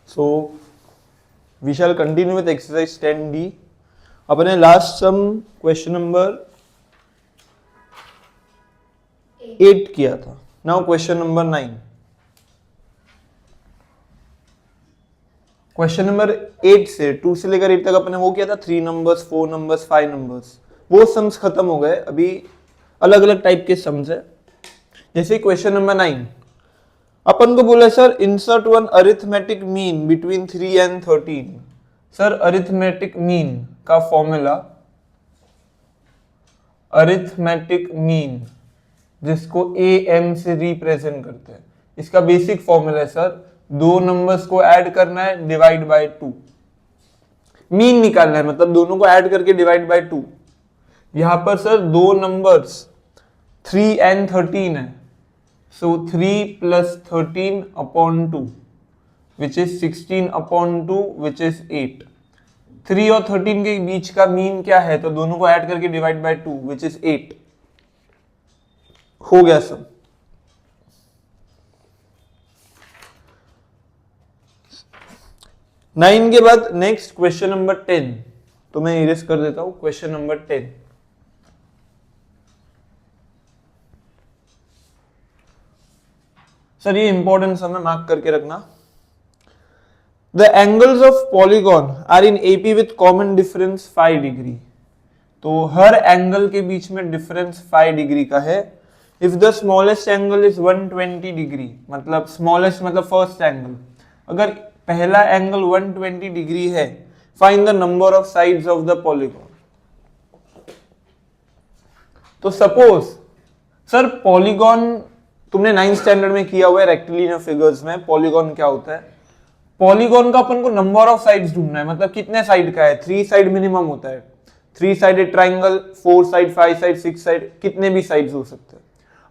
So we shall continue with exercise 10D. अपने last सम question number 8 किया था. Now question number 9. Question number 8 से 2 से लेकर 8 तक अपने वो किया था 3 नंबर्स, 4 नंबर्स, 5 नंबर्स. वो सम्स खत्म हो गए. अभी अलग अलग टाइप के सम्स है. जैसे क्वेश्चन नंबर 9 अपन को बोला sir insert one arithmetic mean between 3 and 13. Sir arithmetic mean का फॉर्मूला, अरिथमेटिक मीन जिसको AM से रिप्रेजेंट करते हैं, इसका बेसिक फॉर्मूला है सर, दो नंबर्स को ऐड करना है डिवाइड बाय 2. मीन निकालना है मतलब दोनों को ऐड करके डिवाइड बाय 2. यहां पर सर दो नंबर्स 3 एंड 13 है. So 3 plus 13 upon 2 which is 16 upon 2 which is 8. 3 और 13 के बीच का मीन क्या है, तो दोनों को ऐड करके डिवाइड बाय 2 which is 8. हो गया सब. नाइन के बाद नेक्स्ट क्वेश्चन नंबर 10. तो मैं इरेज कर देता हूं. Question number 10. सर ये इंपॉर्टेंट समय मार्क करके रखना. The angles of polygon are in AP with common difference 5 degree. तो हर एंगल के बीच में डिफरेंस 5 डिग्री का है. If the smallest angle is 120 degree, मतलब स्मॉलेस्ट मतलब फर्स्ट एंगल, अगर पहला एंगल 120 डिग्री है, find the number of sides of the polygon. तो सपोज सर पॉलीगॉन तुमने 9th स्टैंडर्ड में किया हुआ है रेक्टिलिनियर फिगर्स में. पॉलीगॉन क्या होता है? पॉलीगॉन का अपन को नंबर ऑफ साइड्स ढूंढना है, मतलब कितने साइड का है. 3 साइड मिनिमम होता है. 3 sided triangle, 4 side, 5 side, 6 side, कितने भी साइड्स हो सकते हैं.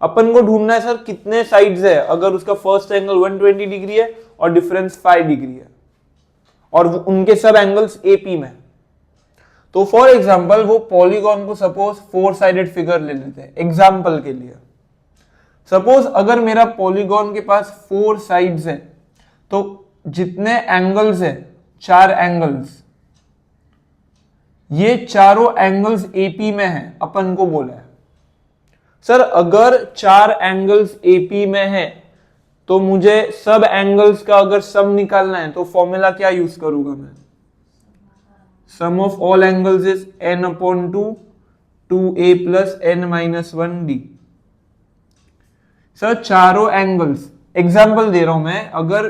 अपन को ढूंढना है सर कितने साइड्स है अगर उसका फर्स्ट एंगल 120 डिग्री है और डिफरेंस 5 डिग्री है और उनके सब एंगल्स AP में. तो फॉर एग्जाम्पल वो पॉलीगॉन को सपोज 4 साइडेड फिगर ले लेते हैं एग्जाम्पल के लिए. सपोज अगर मेरा पॉलीगॉन के पास 4 साइड्स है तो जितने एंगल्स है, 4 एंगल्स, ये चारों एंगल्स AP में है अपन को बोला है. सर अगर 4 एंगल्स AP में है तो मुझे सब एंगल्स का अगर सम निकालना है तो फॉर्मूला क्या यूज करूंगा मैं? Sum of all angles is n/2 2a plus n-1d. Sir चारों एंगल्स, एग्जाम्पल दे रहा हूं मैं, अगर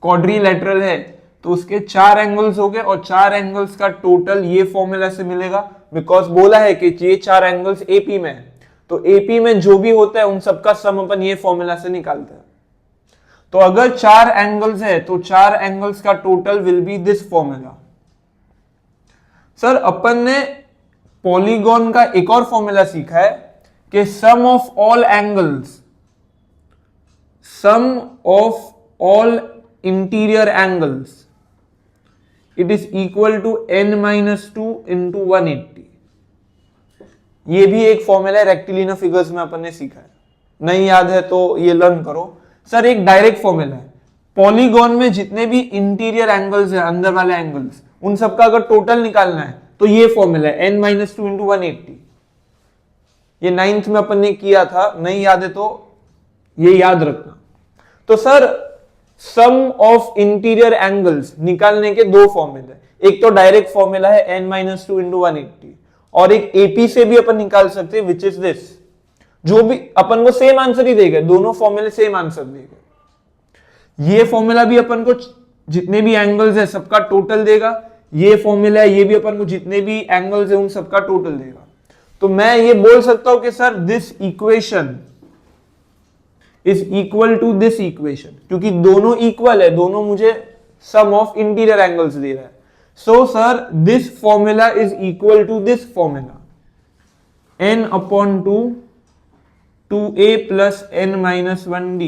क्वाड्रिलेटरल है तो उसके 4 एंगल्स हो गए और 4 एंगल्स का टोटल ये फॉर्मूला से मिलेगा. बिकॉज बोला है कि ये 4 एंगल्स AP में है, तो AP में जो भी होता है उन सबका सम अपन ये फॉर्मूला से निकालते हैं. तो अगर 4 एंगल्स है तो 4 एंगल्स का total will be this formula. Sir अपन ने पॉलीगॉन का एक और फॉर्मूला सीखा है कि sum of all angles, sum of all interior angles, it is equal to n-2 into 180. ये भी एक फॉर्मूला है रेक्टिलिनियर फिगर्स में अपन ने सीखा है. नहीं याद है तो ये लर्न करो. सर एक डायरेक्ट फॉर्मूला है, पॉलीगॉन में जितने भी इंटीरियर एंगल्स है, अंदर वाले एंगल्स, उन सबका अगर टोटल निकालना है तो ये फॉर्मूला है n-2 इंटू 180. ये 9th में अपन ने किया था, नहीं याद है तो ये याद रखना. तो sir sum of interior angles निकालने के दो फॉर्मूले, एक तो डायरेक्ट फॉर्मूला है n-2 इंटू 180 और एक AP से भी अपन निकाल सकते हैं विच इज दिस. जो भी अपन को सेम आंसर ही देगा, दोनों फॉर्मूले सेम आंसर देगा. ये फॉर्मूला भी अपन को जितने भी एंगल्स है सबका टोटल देगा. ये फॉर्मूला है, ये भी अपन को जितने भी एंगल्स है उन सबका टोटल देगा. तो मैं ये बोल सकता हूं कि sir this equation is equal to this equation, क्योंकि दोनों इक्वल है, दोनों मुझे सम ऑफ इंटीरियर एंगल्स दे रहा है. So sir this formula is equal to this formula n/2 2a plus n-1d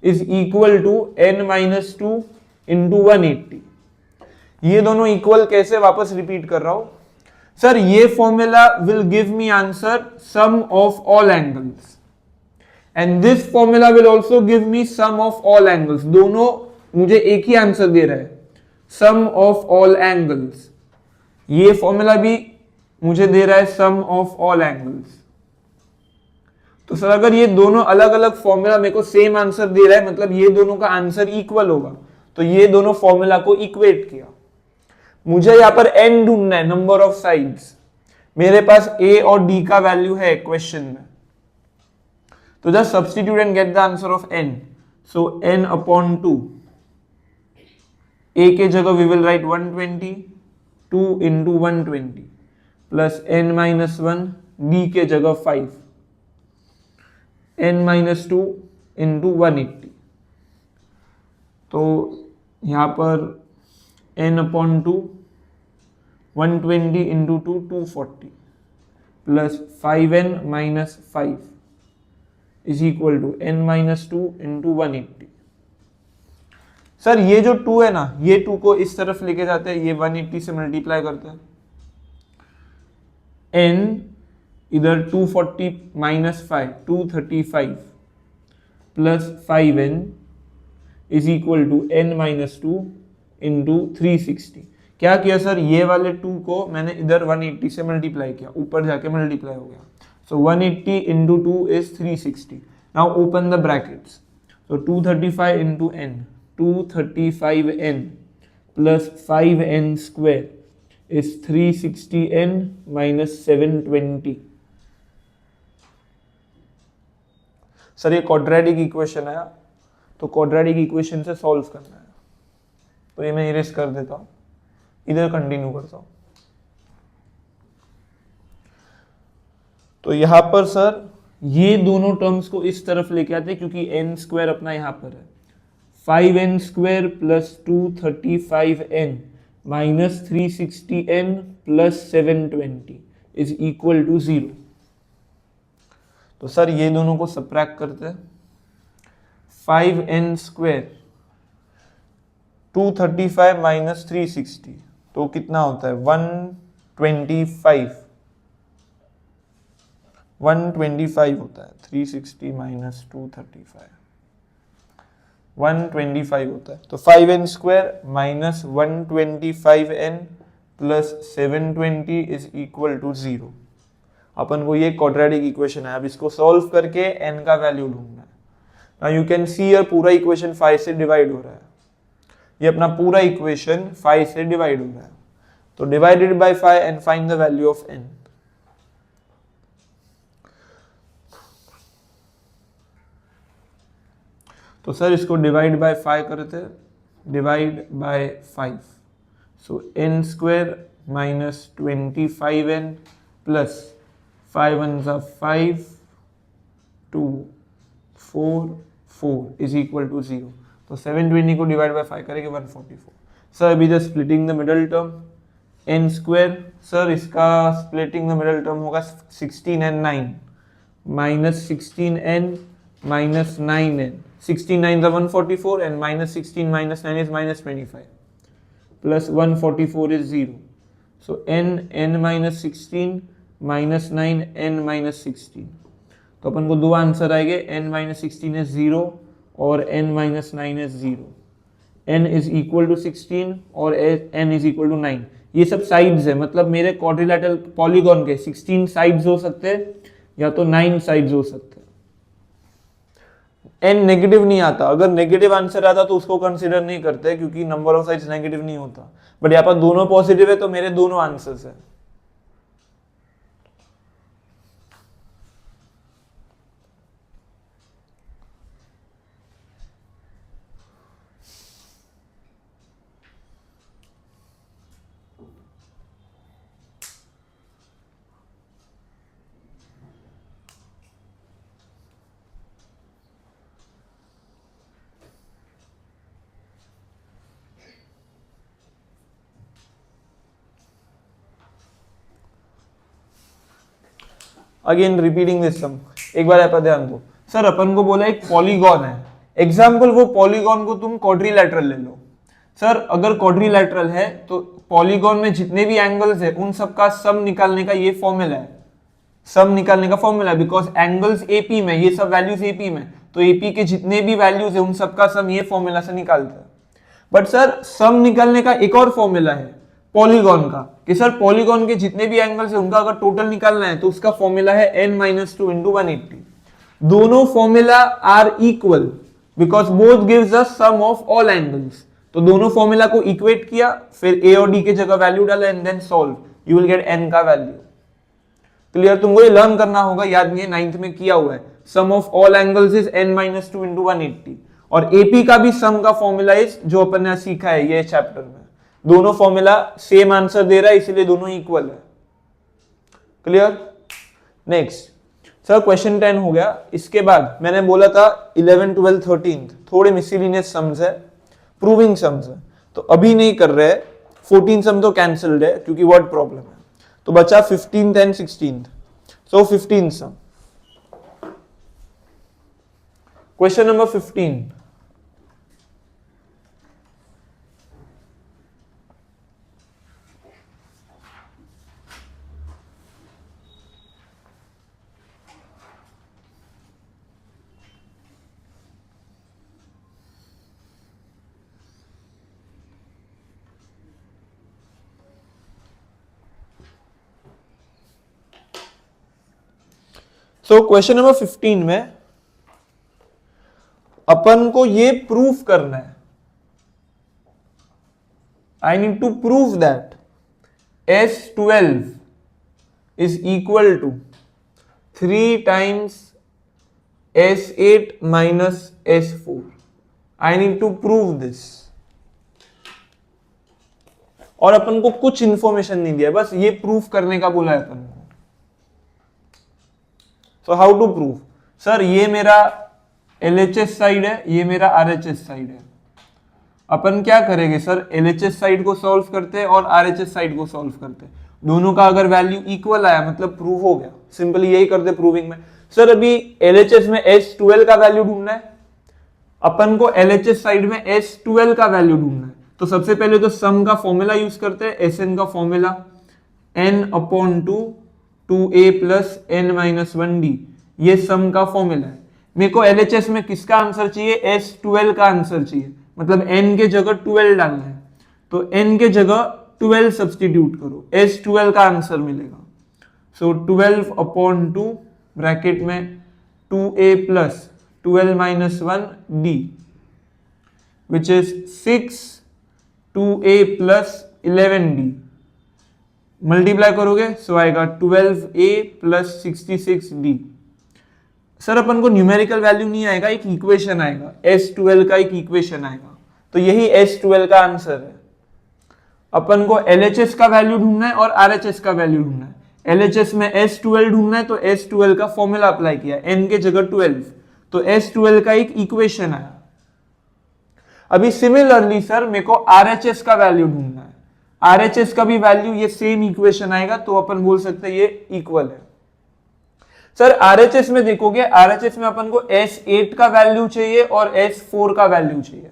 is equal to n-2 into 180. ये दोनों इक्वल कैसे, वापस रिपीट कर रहा हूं सर. ये formula will give me answer sum of all angles and this formula will also give me sum of all angles. दोनों मुझे एक ही आंसर दे रहा है, सम ऑफ ऑल एंगल्स। ये फॉर्मूला भी मुझे दे रहा है सम ऑफ ऑल एंगल्स। तो सर अगर ये दोनों अलग अलग फॉर्मूला मेरे को सेम आंसर दे रहा है, मतलब ये दोनों का आंसर इक्वल होगा, तो ये दोनों फॉर्मूला को इक्वेट किया। मुझे यहां पर n ढूंढना है, नंबर ऑफ साइड्स। मेरे पास a और d का वैल्यू है क्वेश्चन में, तो just substitute and get the answer of n। So n upon 2, a के जगह we will write 120, 2 into 120 plus n minus 1, d के जगह 5, n माइनस 2 इंटू 180। तो यहां पर n upon 2, 120 into 2 240 plus 5n minus 5 is equal to n minus 2 into 180। Sir ये जो 2 है ना, ये 2 को इस तरफ लेके जाते हैं, ये 180 से मल्टीप्लाई करते हैं। n इधर 240 minus 5 235 plus 5n is equal to n minus 2 into 360। क्या किया सर, ये वाले 2 को मैंने इधर 180 से मल्टीप्लाई किया, ऊपर जाके मल्टीप्लाई हो गया। सो 180 into 2 is 360। Now open the brackets. So 235 into n, 235n plus 5n square is 360n minus 720। Sir ये क्वाड्रेटिक इक्वेशन है, तो क्वाड्रेटिक इक्वेशन से सॉल्व करना है। तो ये मैं इरेज कर देता हूं, इधर कंटिन्यू करता हूं। तो यहां पर सर ये दोनों टर्म्स को इस तरफ लेके आते हैं, क्योंकि n स्क्वायर अपना यहां पर है। 5n square plus 235n minus 360n plus 720 is equal to 0। तो सर ये दोनों को सब्ट्रैक्ट करते हैं। 5n स्क्वायर 235 माइनस 360 तो कितना होता है 125 होता है। 360 माइनस 235 125 होता है। तो 5n square minus 125n plus 720 is equal to 0। अपन को ये क्वाड्रेटिक इक्वेशन है। अब इसको सॉल्व करके n का वैल्यू ढूंढना है। नाउ यू कैन सी ये पूरा इक्वेशन 5 से डिवाइड हो रहा है। ये अपना पूरा इक्वेशन 5 से डिवाइड हो रहा है। तो divided by 5 and find the value of n। तो सर इसको डिवाइड बाय 5 करते हैं, divide by 5। So n square minus 25n plus 5 1 5 2 4 4 is equal to 0। तो 720 को डिवाइड बाय 5 करेंगे 144। सर अभी the splitting the middle term n square, sir इसका splitting the middle term होगा 16n 9 minus 16n minus 9n। 16 9 144 and minus 16 minus 9 is minus 25 plus 144 is 0. So n minus 16 minus 9 n minus 16। तो अपन को दो answer आएंगे, n minus 16 is 0 और n minus 9 is 0। n is equal to 16 और n is equal to 9। ये सब sides है, मतलब मेरे क्वाड्रिलेटरल पॉलीगॉन के 16 साइड्स हो सकते हैं या तो 9 साइड्स हो सकते हैं। n नेगेटिव नहीं आता, अगर नेगेटिव आंसर आता तो उसको कंसीडर नहीं करते क्योंकि नंबर ऑफ साइड्स नेगेटिव नहीं होता। बट यहाँ पर दोनों पॉजिटिव है तो मेरे दोनों आंसर्स है। अगेन रिपीटिंग दिस सम, एक बार यहाँ पर ध्यान दो। सर अपन को बोला एक पॉलीगॉन है, एग्जाम्पल वो पॉलीगॉन को तुम क्वाड्रिलैटरल ले लो। सर अगर क्वाड्रिलैटरल है तो पॉलीगॉन में जितने भी एंगल्स है उन सबका सम निकालने का ये फॉर्मूला है, सम निकालने का फॉर्मूला, बिकॉज एंगल्स एपी में, ये सब वैल्यूज एपी में, तो एपी के जितने भी वैल्यूज है उन सबका सम ये फॉर्मूला से निकालता है। बट सर सम निकालने का एक और फॉर्मूला है पॉलीगॉन का, कि सर पॉलीगॉन के जितने भी एंगल्स है उनका अगर टोटल निकालना है तो उसका फॉर्मूला है n-2 इंटू 180। दोनों formula are equal because both gives us sum of all angles. तो दोनों फॉर्मूला को इक्वेट किया, फिर ए और डी की जगह वैल्यू डाला and then solve, you will get n का वैल्यू। क्लियर? तुमको ये लर्न करना होगा, याद नहीं है, 9th में किया हुआ है। Sum of all angles is n-2 into 180। और एपी का भी सम का फॉर्मूला इज जो अपन ने सीखा है ये चैप्टर में। दोनों फॉर्मूला सेम आंसर दे रहा है, इसलिए दोनों इक्वल है। क्लियर? नेक्स्ट सर क्वेश्चन 10 हो गया। इसके बाद मैंने बोला था 11, 12, 13 थोड़े मिसलिनियस सम्स है, प्रूविंग सम्स है, तो अभी नहीं कर रहे। 14 सम तो कैंसिल्ड है क्योंकि वर्ड प्रॉब्लम है, तो बचा 15th and 16th। So 15 sum. Question number 15, so question number 15 में अपन को ये प्रूफ करना है, I need to prove that S12 is equal to 3 times S8 minus S4। I need to prove this. और अपन को कुछ इंफॉर्मेशन नहीं दिया, बस ये प्रूफ करने का बोला है अपन को। So how to prove? Sir ये मेरा LHS साइड है, ये मेरा RHS साइड है। अपन क्या करेंगे सर, LHS साइड को सॉल्व करते हैं और RHS साइड को सॉल्व करते हैं। दोनों का अगर वैल्यू इक्वल आया मतलब प्रूव हो गया। सिंपली यही करते प्रूविंग में। सर अभी LHS में S12 का वैल्यू ढूंढना है, अपन को LHS साइड में S12 का वैल्यू ढूंढना है। तो सबसे पहले तो सम का फॉर्मूला यूज करते हैं, Sn का formula n/2 2a plus n-1d, ये सम का फॉर्मूला है। मेरे को LHS में किसका आंसर चाहिए? S12 का आंसर चाहिए, मतलब n के जगह 12 डालना है। तो n के जगह 12 सब्सटीट्यूट करो, S12 का आंसर मिलेगा। सो 12/2 ब्रैकेट में 2a plus 12-1d which is 6 2a plus 11d। Multiply करोगे सो आएगा 12a प्लस 66d। सर अपन को न्यूमेरिकल वैल्यू नहीं आएगा, एक इक्वेशन आएगा, S12 का एक इक्वेशन आएगा। तो यही S12 का आंसर है। अपन को LHS का वैल्यू ढूंढना है और RHS का वैल्यू ढूंढना है। LHS में S12 ढूंढना है तो S12 का फॉर्मूला अप्लाई किया, n के जगह 12, तो S12 का एक इक्वेशन आया। अभी सिमिलरली सर मेरे को RHS का वैल्यू ढूंढना है, RHS का भी वैल्यू ये सेम इक्वेशन आएगा, तो अपन बोल सकते हैं ये इक्वल है। सर RHS में देखोगे, RHS में अपन को S8 का वैल्यू चाहिए और S4 का वैल्यू चाहिए।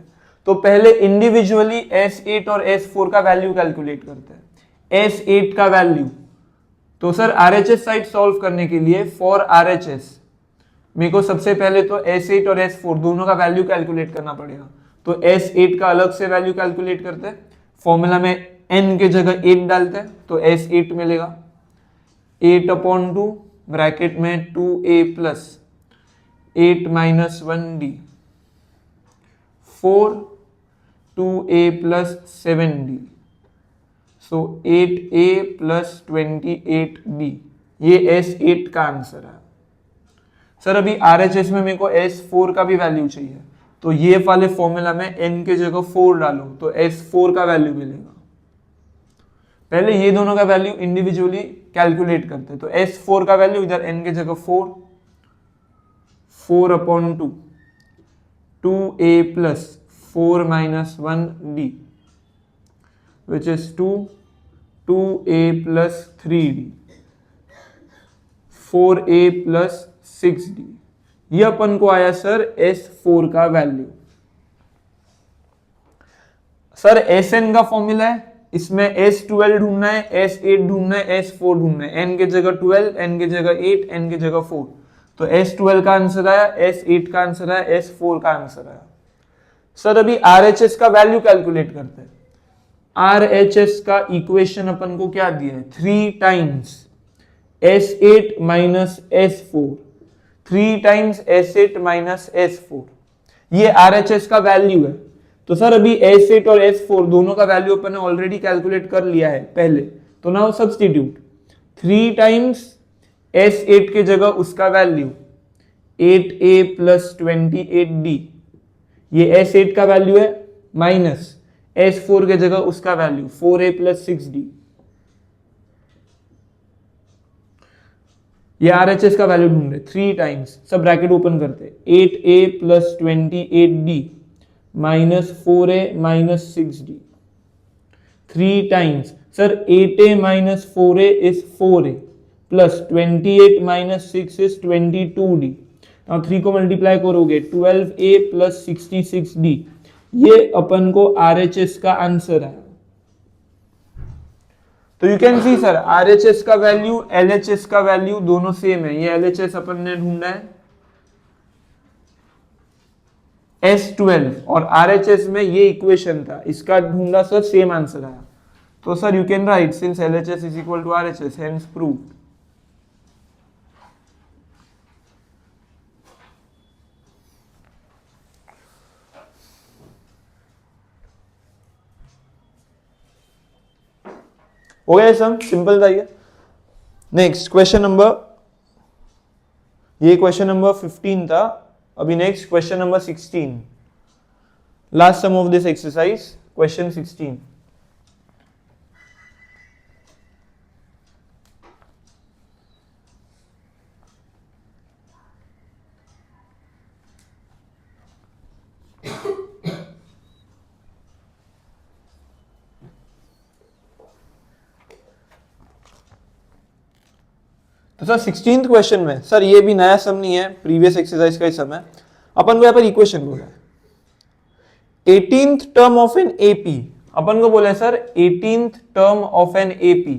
तो पहले इंडिविजुअली S8 और S4 का वैल्यू कैलकुलेट करते हैं। S8 का वैल्यू, तो सर RHS साइड सॉल्व करने के लिए फॉर RHS मेरे को सबसे पहले तो S8 और S4 दोनों का वैल्यू कैलकुलेट करना पड़ेगा। तो S8 का अलग से वैल्यू कैलकुलेट करते हैं, फॉर्मूला में n के जगह 8 डालते हैं तो S8 मिलेगा 8/2 ब्रैकेट में 2a plus 8-1d 4 2a plus 7d, सो 8a प्लस 28d। ये S8 का आंसर है। सर अभी RHS में मेरे को S4 का भी वैल्यू चाहिए, तो ये वाले फॉर्मूला में n के जगह 4 डालो तो S4 का वैल्यू मिलेगा। पहले ये दोनों का वैल्यू इंडिविजुअली कैलकुलेट करते हैं। तो S4 का वैल्यू इधर n के जगह 4, 4/2 2a plus 4-1d which is 2 2a plus 3d 4a plus 6d। ये अपन को आया सर S4 का वैल्यू। सर Sn का फॉर्मूला है, इसमें S12 ढूंढना है, S8 ढूंढना है, S4 ढूंढना है। n के जगह 12, n के जगह 8, n के जगह 4। तो S12 का आंसर आया, S8 का आंसर आया, S4 का आंसर आया। सर अभी RHS का वैल्यू कैलकुलेट करते हैं। RHS का इक्वेशन अपन को क्या दिया है, 3 times S8 minus S4, 3 times S8 minus S4, ये RHS का वैल्यू है। तो सर अभी S8 और S4 दोनों का वैल्यू अपन ने ऑलरेडी कैलकुलेट कर लिया है पहले, तो नाउ सब्स्टिट्यूट 3 टाइम्स S8 के जगह उसका वैल्यू 8A प्लस 28D, ये S8 का वैल्यू है, माइनस S4 के जगह उसका वैल्यू 4A प्लस 6D, ये RHS का वैल्यू ढूंढ रहे। 3 टाइम्स, सब ब्रैकेट ओपन करते, 8A plus 28D minus 4A minus 6D, 3 times, sir 8A minus 4A is 4A plus 28 minus 6 is 22D। अब 3 को मल्टीप्लाई करोगे 12A प्लस 66D, ये अपन को RHS का आंसर है। तो you can see sir RHS का वैल्यू LHS का वैल्यू दोनों सेम है। ये LHS अपन ने ढूंढा है S12 और RHS में ये इक्वेशन था, इसका ढूंढा सर, सेम आंसर आया। तो sir you can write since LHS is equal to RHS, hence proved. हो गया सम, सिंपल था ये। नेक्स्ट क्वेश्चन नंबर, ये क्वेश्चन नंबर 15 था। अभी next question number 16, last sum of this exercise, question 16। तो सर 16th क्वेश्चन में, sir ये भी नया सम नहीं है, प्रीवियस एक्सरसाइज का ही सम है। अपन को यहाँ पर इक्वेशन बोला है 18th term of an AP, अपन को बोला है sir 18th term of an AP,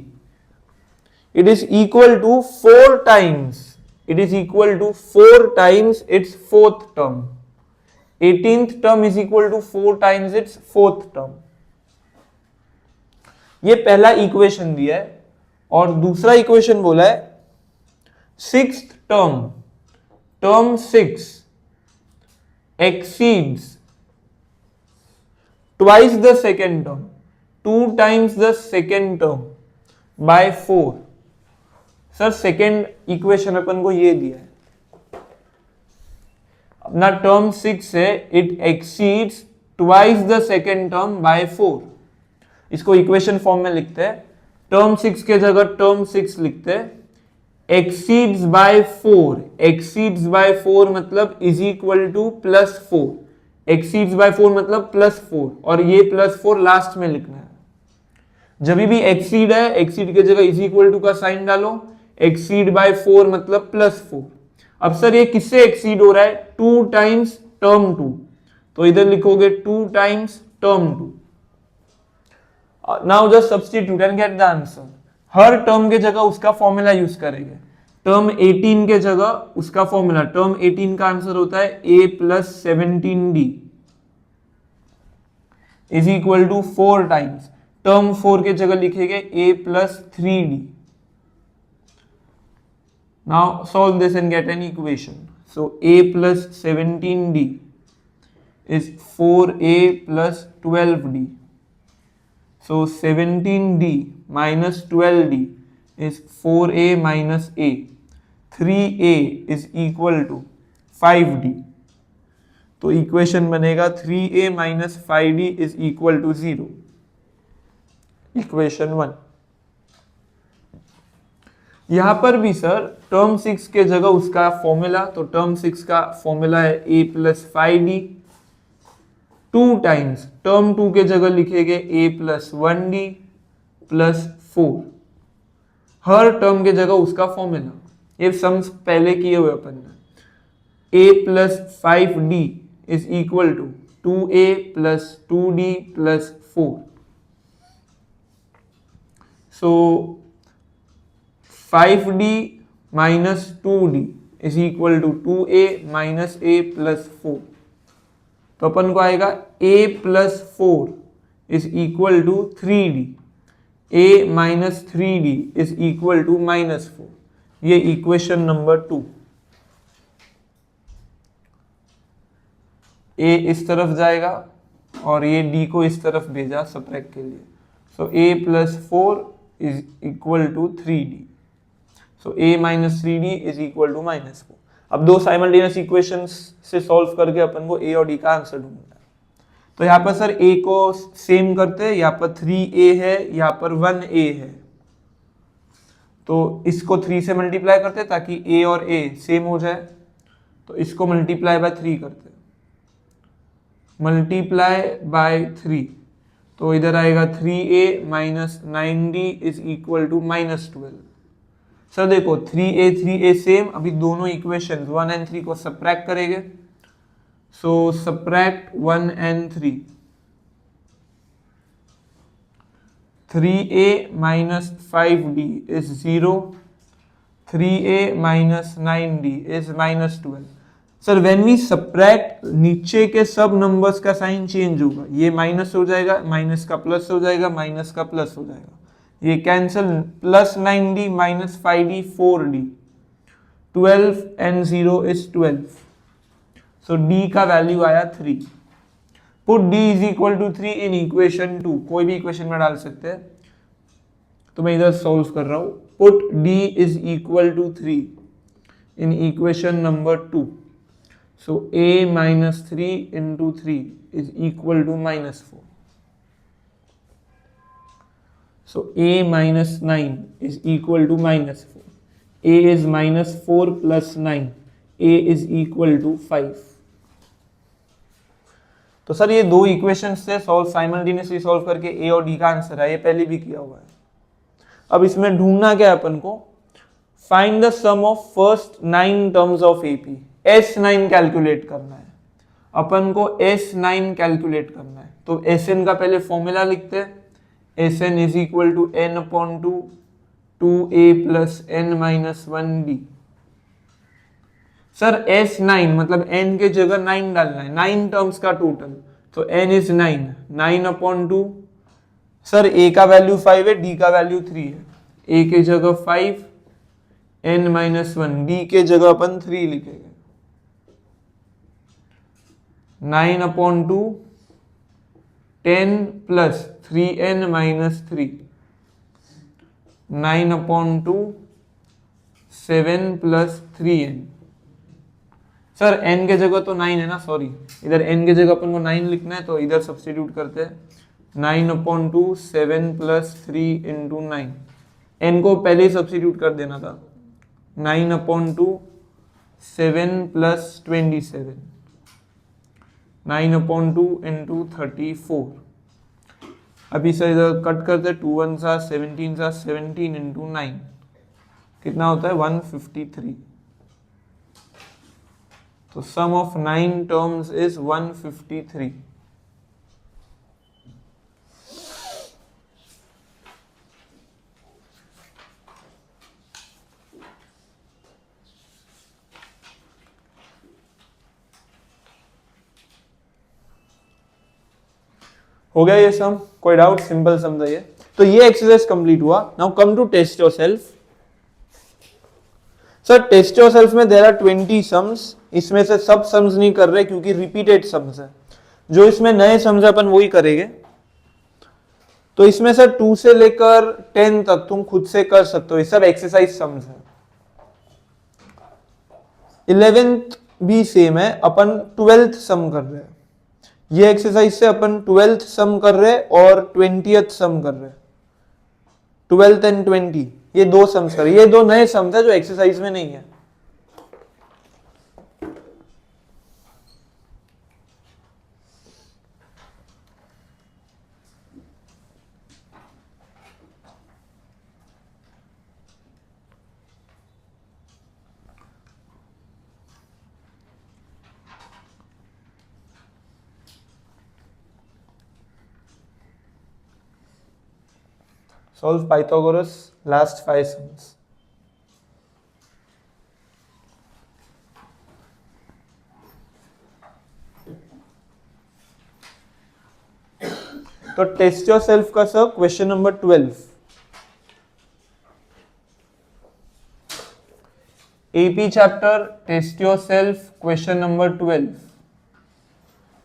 it is equal to 4 times, it is equal to 4 times its fourth term. 18th term is equal to 4 times its fourth term, ये पहला equation दिया है। और दूसरा इक्वेशन बोला है 6th term, term 6 exceeds twice the second term, 2 times the second term by 4। Sir second equation अपन को ये दिया है, अपना टर्म 6 है, it exceeds twice the second term by 4। इसको इक्वेशन फॉर्म में लिखते हैं, टर्म 6 के जगह टर्म 6 लिखते हैं, एक्सीड्स बाय 4, एक्सीड्स बाय 4 मतलब is equal to plus 4, exceeds by 4 मतलब प्लस 4, और ये प्लस 4 लास्ट में लिखना है। जब भी एक्सीड है, एक्सीड के जगह इज इक्वल टू का साइन डालो, एक्सीड बाय 4 मतलब प्लस 4। अब सर ये किससे एक्सीड हो रहा है, 2 टाइम्स टर्म 2, तो इधर लिखोगे 2 times term 2। Now just substitute and get the answer. Her term के जगह उसका फॉर्मूला यूज करेंगे। टर्म 18 के जगह उसका फॉर्मूला, टर्म 18 का आंसर होता है a plus 17d is equal to 4 times, term 4 के जगह लिखेंगे a plus 3d। Now solve this and get an equation. So a plus 17d is 4a plus 12d. So 17d minus 12d is 4a minus a. 3a is equal to 5d. तो equation बनेगा 3a minus 5d is equal to 0. Equation 1। यहां पर भी sir term 6 के जगह उसका formula, तो term 6 का फॉर्मूला है a plus 5d, 2 times term 2 के जगह लिखेंगे a plus 1d plus 4। Her term के जगह उसका फॉर्मूला, ये सम्स पहले किए हुए अपन ने। a plus 5d is equal to 2a plus 2d plus 4। So 5d minus 2d is equal to 2a minus a plus 4। तो अपन को आएगा a+4 is equal to 3d, a-3d is equal to -4। ये इक्वेशन नंबर 2। a इस तरफ जाएगा और ये d को इस तरफ भेजा सबट्रैक्ट के लिए। So a+4 is equal to 3d। So a-3d is equal to -4। अब दो साइमल्टेनियस इक्वेशंस से सॉल्व करके अपन को a और d का आंसर ढूंढना है। तो यहाँ पर सर a को सेम करते हैं, यहाँ पर 3a है, यहाँ पर 1a है, तो इसको 3 से मल्टीप्लाई करते हैं ताकि a और a सेम हो जाए। तो इसको मल्टीप्लाई बाय 3 करते हैं, मल्टीप्लाई बाय 3, तो इधर आएगा 3a minus 9d is equal to -12। Sir देखो 3a सेम, अभी दोनों इक्वेशन 1 एंड 3 को सबट्रैक्ट करेंगे। So subtract 1 and 3, 3a minus 5d is 0, 3a minus 9d is -12। Sir when we subtract, नीचे के सब नंबर्स का साइन चेंज होगा, ये माइनस हो जाएगा, माइनस का प्लस हो जाएगा, माइनस का प्लस हो जाएगा, ये cancel, plus 9d minus 5d 4d, 12 and 0 is 12। So d का वैल्यू आया 3। Put d is equal to 3 in equation 2, कोई भी इक्वेशन में डाल सकते हैं, तो मैं इधर सॉल्व कर रहा हूं। Put d is equal to 3 in equation number 2। So a minus 3 into 3 is equal to -4. So a minus 9 is equal to -4. a is -4 plus 9. a is equal to 5. तो सर ये दो इक्वेशंस से solve simultaneously solve करके a और d का answer है, ये पहले भी किया हुआ है। अब इसमें ढूंढना क्या है अपन को, find the sum of first 9 terms of AP। S9 calculate करना है अपन को, S9 कैलकुलेट करना है। तो Sn का पहले फॉर्मूला लिखते हैं, Sn is equal to n/2 2a plus n-1d। Sir S9 मतलब n के जगह 9 डालना है, 9 टर्म्स का टोटल, तो n इज 9, 9/2। सर a का वैल्यू 5 है, d का वैल्यू 3 है, a के जगह 5, n-1, d के जगह अपन 3 लिखेंगे, 9/2 10 plus 3n minus 3, 9/2 7 plus 3n। Sir n के जगह तो 9 है ना, सॉरी, इधर n के जगह अपन को 9 लिखना है, तो इधर सब्स्टिट्यूट करते हैं, 9/2 7 प्लस 3 इंटू 9, n को पहले ही सब्स्टिट्यूट कर देना था, 9/2 7 प्लस 27, 9/2 इंटू 34। अभी सर इधर कट करते, 2 1 सा 17 सा 17 इंटू 9 कितना होता है 153। तो सम ऑफ 9 टर्म्स इज 153। हो गया ये सम, कोई डाउट, सिंपल सम था ये। तो ये एक्सरसाइज कंप्लीट हुआ। Now come to test yourself. Sir test yourself में देयर आर 20 सम्स, इसमें से सब सम्स नहीं कर रहे क्योंकि रिपीटेड सम्स है, जो इसमें नए सम्स अपन वही करेंगे। तो इसमें सर 2 से लेकर 10 तक तुम खुद से कर सकते हो, ये सब एक्सरसाइज सम्स है। 11th भी सेम है, अपन 12th सम कर रहे हैं, ये एक्सरसाइज से अपन 12th सम कर रहे हैं और 20th सम कर रहे हैं, 12th एंड 20, ये दो सम्स कर रहे हैं, ये दो नए सम्स है जो एक्सरसाइज में नहीं है। Solve Pythagoras last 5 sums. तो टेस्ट योर सेल्फ का sir question number 12, AP chapter test yourself question number 12।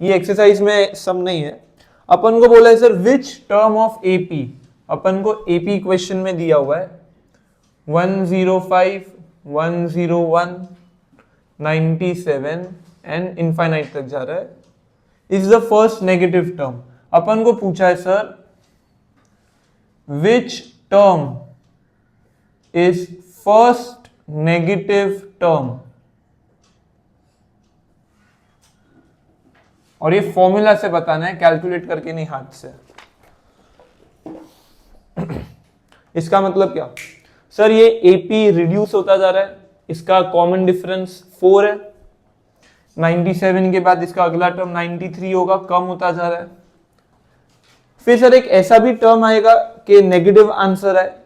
ये एक्सरसाइज में सम नहीं है, अपन को बोला है sir which term of AP, अपन को एपी क्वेश्चन में दिया हुआ है 105, 101, 97 एंड इनफाइनाइट तक जा रहा है, is the first negative term. अपन को पूछा है sir which term is first negative term, और ये फॉर्मूला से बताना है, कैलकुलेट करके नहीं हाथ से। इसका मतलब क्या सर, ये एपी रिड्यूस होता जा रहा है, इसका कॉमन डिफरेंस 4 है, 97 के बाद इसका अगला टर्म 93 होगा, कम होता जा रहा है। फिर सर एक ऐसा भी टर्म आएगा कि नेगेटिव आंसर है,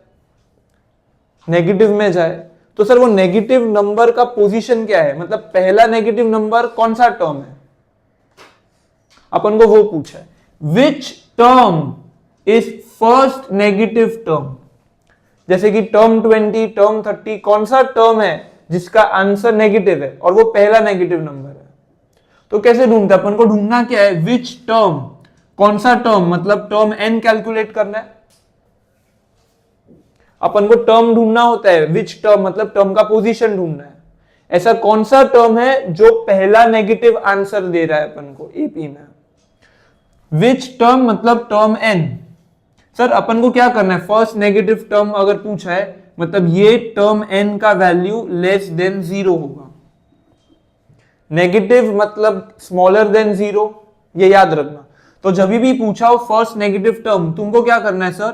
नेगेटिव में जाए, तो सर वो नेगेटिव नंबर का पोजीशन क्या है, मतलब पहला नेगेटिव नंबर कौन सा टर्म है, अपन को वो पूछा है। विच term is first negative term, जैसे कि टर्म 20, टर्म 30, कौन सा टर्म है जिसका आंसर नेगेटिव है और वो पहला नेगेटिव नंबर है। तो कैसे ढूंढते, अपन को ढूंढना क्या है, विच टर्म, कौन सा टर्म, मतलब टर्म n कैलकुलेट करना है, अपन को टर्म ढूंढना होता है, विच टर्म मतलब टर्म का पोजीशन ढूंढना है। ऐसा कौन सा टर्म है जो पहला नेगेटिव आंसर दे रहा है अपन को एपी में। विच टर्म मतलब टर्म n। सर अपन को क्या करना है, फर्स्ट नेगेटिव टर्म अगर पूछा है मतलब ये टर्म n का वैल्यू लेस देन 0 होगा। नेगेटिव मतलब स्मॉलर देन 0, ये याद रखना। तो जब भी पूछा हो फर्स्ट नेगेटिव टर्म, तुमको क्या करना है sir,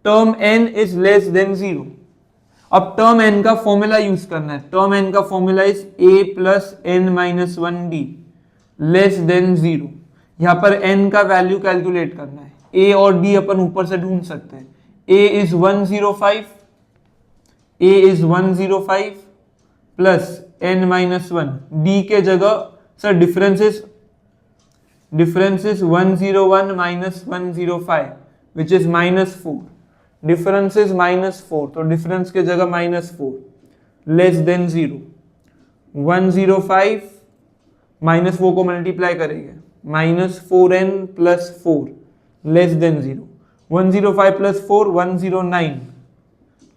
term n is less than 0। अब टर्म n का फॉर्मूला यूज करना है, टर्म n का formula is a plus n minus 1d less than 0। यहां पर n का वैल्यू कैलकुलेट करना है, a और d अपन ऊपर से ढूंढ सकते हैं। a is 105, a is 105 plus n minus 1, d के जगह sir difference is 101 minus 105 which is -4, difference is -4, तो डिफरेंस के जगह -4 लेस देन 0। 105 माइनस 4 को मल्टीप्लाई करेंगे, -4n plus 4 less than 0। 105 plus 4 109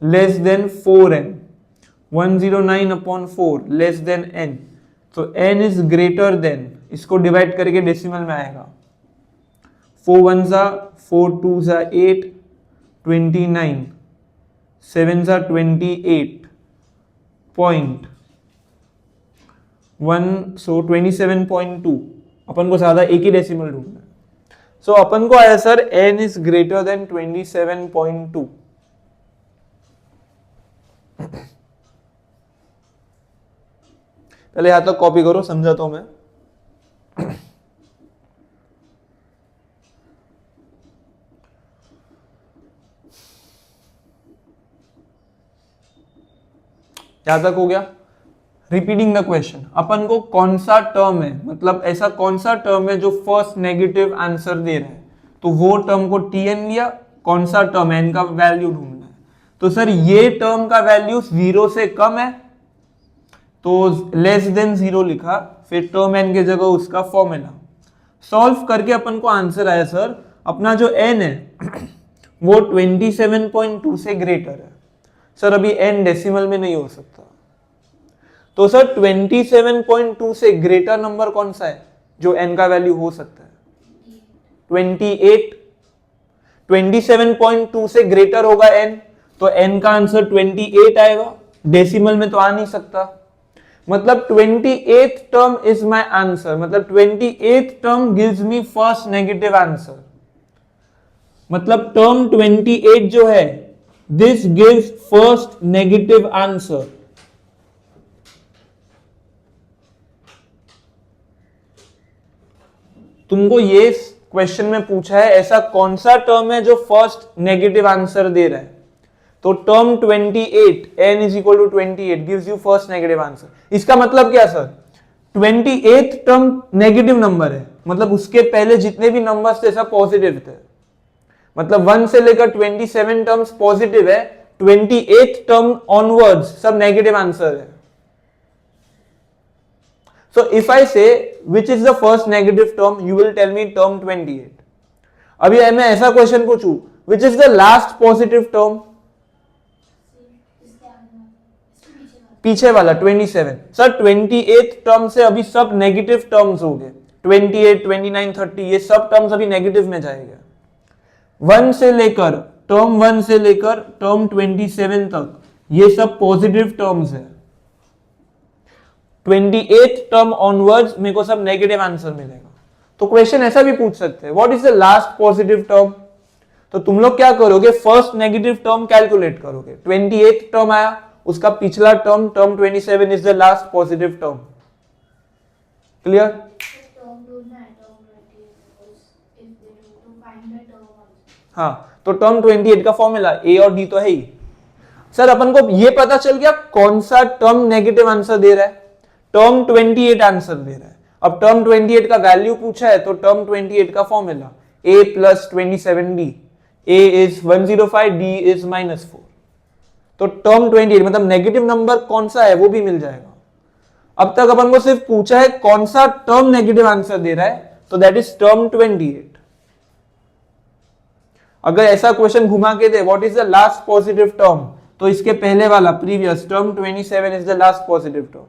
less than 4n, 109 upon 4 less than n, तो n is greater than, इसको divide करके डेसिमल में आएगा 4 1 जा 4 2 जा 8, 29, 7 जा 28 पॉइंट 1, सो 27.2। अपन को ज्यादा एक ही डेसिमल ढूंढना है। सो अपन को आया sir n is greater than 27.2। पहले यहां तक कॉपी करो, समझाता हूं मैं। यहां तक हो गया। रिपीटिंग द क्वेश्चन, अपन को कौन सा टर्म है, मतलब ऐसा कौन सा टर्म है जो फर्स्ट नेगेटिव आंसर दे रहा है, तो वो टर्म को tn लिया, कौन सा टर्म n का वैल्यू ढूंढना है। तो सर ये टर्म का वैल्यू 0 से कम है तो लेस देन 0 लिखा, फिर टर्म n के जगह उसका फॉर्मूला सॉल्व करके अपन को आंसर आया सर अपना जो n है वो 27.2 से ग्रेटर है। सर अभी n डेसिमल में नहीं हो सकता, तो सर 27.2 से ग्रेटर नंबर कौन सा है जो n का वैल्यू हो सकता है, 28। 27.2 से ग्रेटर होगा n, तो n का आंसर 28 आएगा, डेसिमल में तो आ नहीं सकता। मतलब 28th term is my answer, मतलब 28th term gives me first negative answer. मतलब टर्म 28 जो है this gives first negative answer. तुमको ये क्वेश्चन में पूछा है ऐसा कौन सा टर्म है जो फर्स्ट नेगेटिव आंसर दे रहा है, तो term 28 n is equal to 28 gives you first negative answer. इसका मतलब क्या sir, 28th term negative number है, मतलब उसके पहले जितने भी नंबर्स थे सब पॉजिटिव थे। मतलब 1 से लेकर 27 टर्म्स पॉजिटिव है, 28 टर्म ऑनवर्ड्स सब नेगेटिव आंसर है. So if I say which is the first negative term, you will tell me term 28. अभी मैं ऐसा क्वेश्चन पूछूं, which is the last positive term? पीछे वाला 27. सर 28 टर्म से अभी सब नेगेटिव टर्म्स हो गए. 28, 29, 30 ये सब टर्म्स अभी नेगेटिव में जाएगा. 1 से लेकर टर्म 27 तक ये सब पॉजिटिव टर्म्स है. 28 टर्म ऑनवर्ड्स मेरे को सब नेगेटिव आंसर मिलेगा. तो क्वेश्चन ऐसा भी पूछ सकते हैं, what is the last positive term. तो तुम लोग क्या करोगे, फर्स्ट नेगेटिव टर्म कैलकुलेट करोगे. 28 टर्म आया, उसका पिछला term 27 is the last positive term. Clear. हाँ, तो टर्म 28 का फॉर्मूला ए और डी तो है ही. सर अपन को ये पता चल गया कौन सा टर्म नेगेटिव आंसर दे रहा है. टर्म 28 आंसर दे रहा है. अब टर्म 28 का वैल्यू पूछा है, तो टर्म 28 का formula a plus 27d. a is 105, d is -4. तो टर्म 28 मतलब नेगेटिव नंबर कौन सा है वो भी मिल जाएगा. अब तक अपन को सिर्फ पूछा है कौन सा टर्म नेगेटिव आंसर दे रहा है, तो दैट इज टर्म 28. अगर ऐसा क्वेश्चन घुमा के दे what is the last positive term, तो इसके पहले वाला previous term 27 is the last positive term,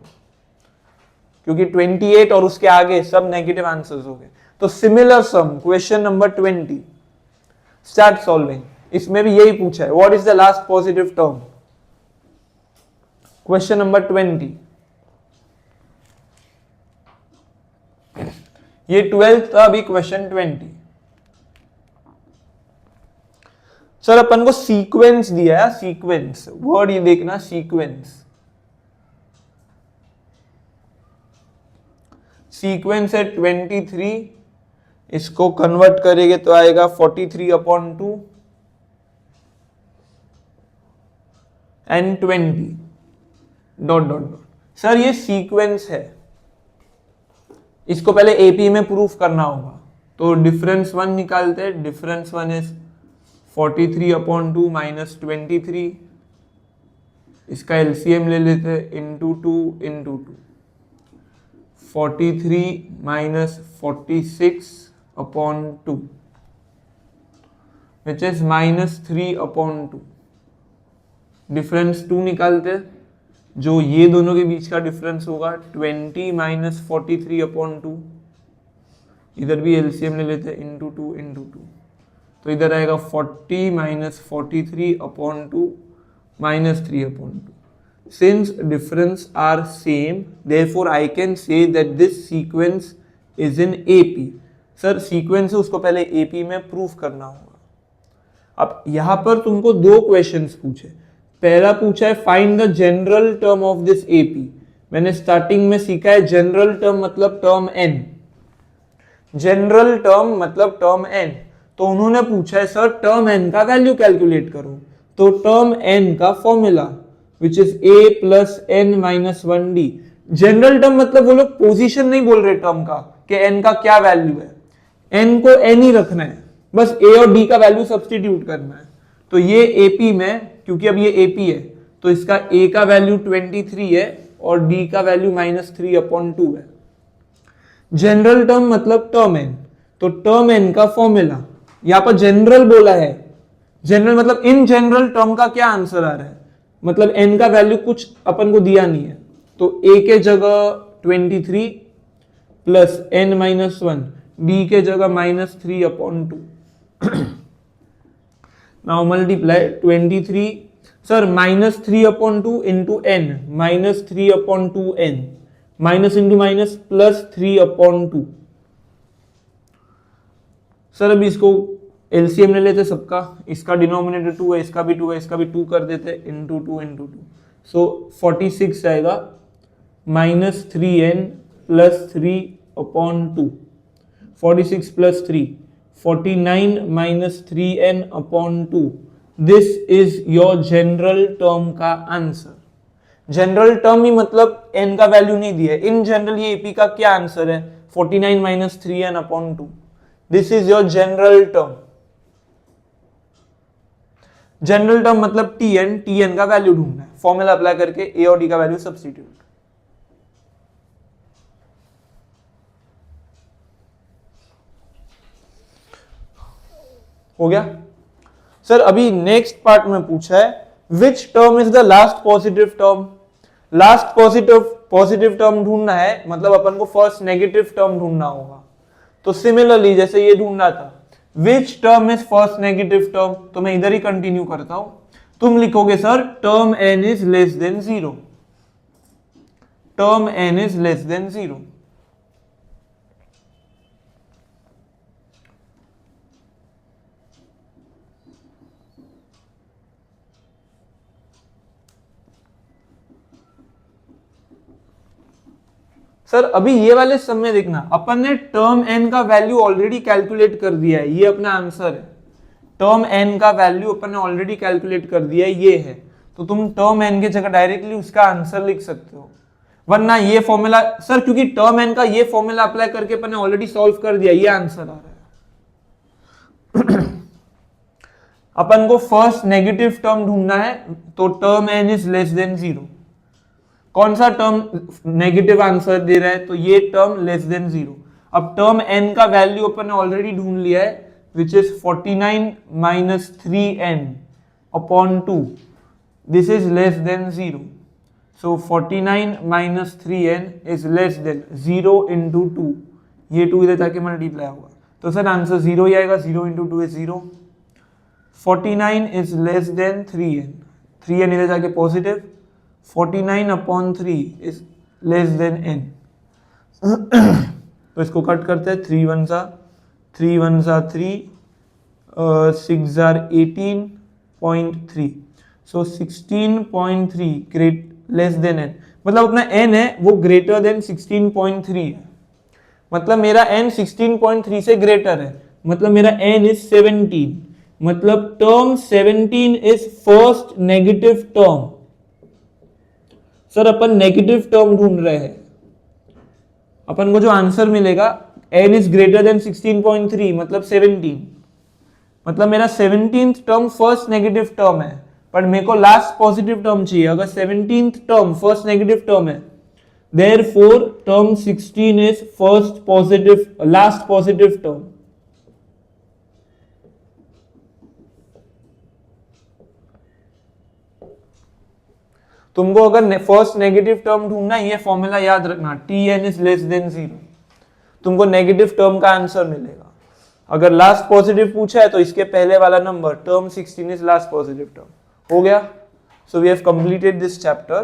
क्योंकि 28 और उसके आगे सब नेगेटिव आंसर्स हो गए. तो similar sum question number 20 start solving. इसमें भी यही पूछा है what is the last positive term. Question number 20. ये 12th था, अभी क्वेश्चन 20. सर अपन को सीक्वेंस दिया है, सीक्वेंस वर्ड ये देखना, सीक्वेंस. सीक्वेंस है 23, इसको कन्वर्ट करेंगे तो आएगा 43/2 and 20 dot dot dot. Sir ये सीक्वेंस है, इसको पहले एपी में प्रूफ करना होगा. तो डिफरेंस 1 निकालते हैं. Difference 1 is 43/2 minus 23. इसका एलसीएम ले लेते हैं, into 2 into 2. 43 minus 46/2 which is -3/2. Difference 2 निकालते, जो ये दोनों के बीच का डिफरेंस होगा 20 माइनस 43/2. इधर भी एलसीएम ले लेते, इंटू 2 इंटू 2. तो इधर आएगा 40 minus 43/2 minus 3/2. Since difference are same, therefore I can say that this sequence is in AP. Sir sequence है, उसको पहले AP में प्रूफ करना होगा. अब यहां पर तुमको दो क्वेश्चंस पूछे. पहला पूछा है find the general term of this AP. मैंने स्टार्टिंग में सीखा है जनरल टर्म मतलब टर्म n. जनरल टर्म मतलब टर्म n. तो उन्होंने पूछा है सर टर्म n का वैल्यू कैलकुलेट करो. तो टर्म n का formula which is a plus n minus 1d. General term मतलब वो लोग पोजीशन नहीं बोल रहे टर्म का कि n का क्या वैल्यू है. n को n ही रखना है, बस a और d का वैल्यू सब्स्टिट्यूट करना है. तो ये AP में, क्योंकि अब ये AP है, तो इसका a का वैल्यू 23 है और d का वैल्यू -3/2 है. जनरल टर्म मतलब टर्म n. तो टर्म n का फॉर्मूला यहां पर जनरल बोला है. जनरल मतलब इन जनरल टर्म का क्या आंसर आ रहा है, मतलब n का वैल्यू कुछ अपन को दिया नहीं है. तो a के जगह 23 प्लस n माइनस 1, d के जगह -3/2. Now multiply 23. Sir -3/2 into n, -3/2n, minus into minus plus 3/2. Sir अभी इसको एलसीएम ले लेते सबका. इसका डिनोमिनेटर 2 है, इसका भी 2 है, इसका भी 2 कर देते, इंटू 2 इंटू 2. सो 46 आएगा -3n plus 3/2. 46 plus 3 49 minus 3n/2. This is your general term का आंसर. जनरल टर्म ही मतलब n का वैल्यू नहीं दिया है. इन जनरल ये एपी का क्या आंसर है, 49 minus 3n/2. This is your general term. General term मतलब टी एन का वैल्यू ढूंढना है, फॉर्मूला अप्लाई करके ए और डी का वैल्यू सब्स्टिट्यूट। हो गया सर। अभी नेक्स्ट पार्ट में पूछा है विच term is the last positive term. Last positive term ढूंढना है, मतलब अपन को फर्स्ट नेगेटिव टर्म ढूंढना होगा। तो सिमिलरली जैसे ये ढूंढना था, विच term is first negative term, तो मैं इधर ही कंटिन्यू करता हूं। तुम लिखोगे sir term n is less than 0, term n is less than 0। Sir अभी ये वाले सब में देखना, अपन ने टर्म n का वैल्यू ऑलरेडी कैलकुलेट कर दिया है, ये अपना आंसर है। टर्म n का वैल्यू अपन ने ऑलरेडी कैलकुलेट कर दिया है, ये है। तो तुम टर्म n की जगह डायरेक्टली उसका आंसर लिख सकते हो, वरना ये फॉर्मूला सर, क्योंकि टर्म n का ये फॉर्मूला अप्लाई करके अपन ने ऑलरेडी सॉल्व कर दिया, ये आंसर आ रहा है। अपन को फर्स्ट नेगेटिव टर्म ढूंढना है, तो term n is less than 0। कौन सा टर्म नेगेटिव आंसर दे रहा है, तो ये टर्म लेस देन 0। अब टर्म n का वैल्यू अपन ने ऑलरेडी ढूंढ लिया है, which is 49 minus 3n upon 2, this is less than 0। So 49 minus 3n is less than 0 into 2, ये 2 इधर जाके मल्टीप्लाई होगा, तो सर आंसर 0 ही आएगा। 0 into 2 is 0। 49 is less than 3n, 3n इधर जाके positive, 49 upon 3 is less than n। तो इसको कट करते हैं, 3 1 सा 3, 6 जार 18.3, सो 16.3 ग्रेट लेस देन n, मतलब अपना n है वो ग्रेटर देन 16.3 है, मतलब मेरा n 16.3 से ग्रेटर है, मतलब मेरा n इज 17, मतलब term 17 is first negative term. Sir upon negative term ढूंढ रहे हैं, अपन को जो आंसर मिलेगा n इज ग्रेटर देन 16.3 मतलब 17, मतलब मेरा 17th term first negative term है, पर मेरे को लास्ट पॉजिटिव टर्म चाहिए। अगर 17th term first negative term है, therefore term 16 is first positive last positive term. तुमको अगर फर्स्ट नेगेटिव टर्म ढूंढना है, ये फॉर्मूला याद रखना, Tn इज लेस देन 0, तुमको नेगेटिव टर्म का आंसर मिलेगा। अगर लास्ट पॉजिटिव पूछा है तो इसके पहले वाला number term 16 is last positive term. हो गया। So we have completed this chapter.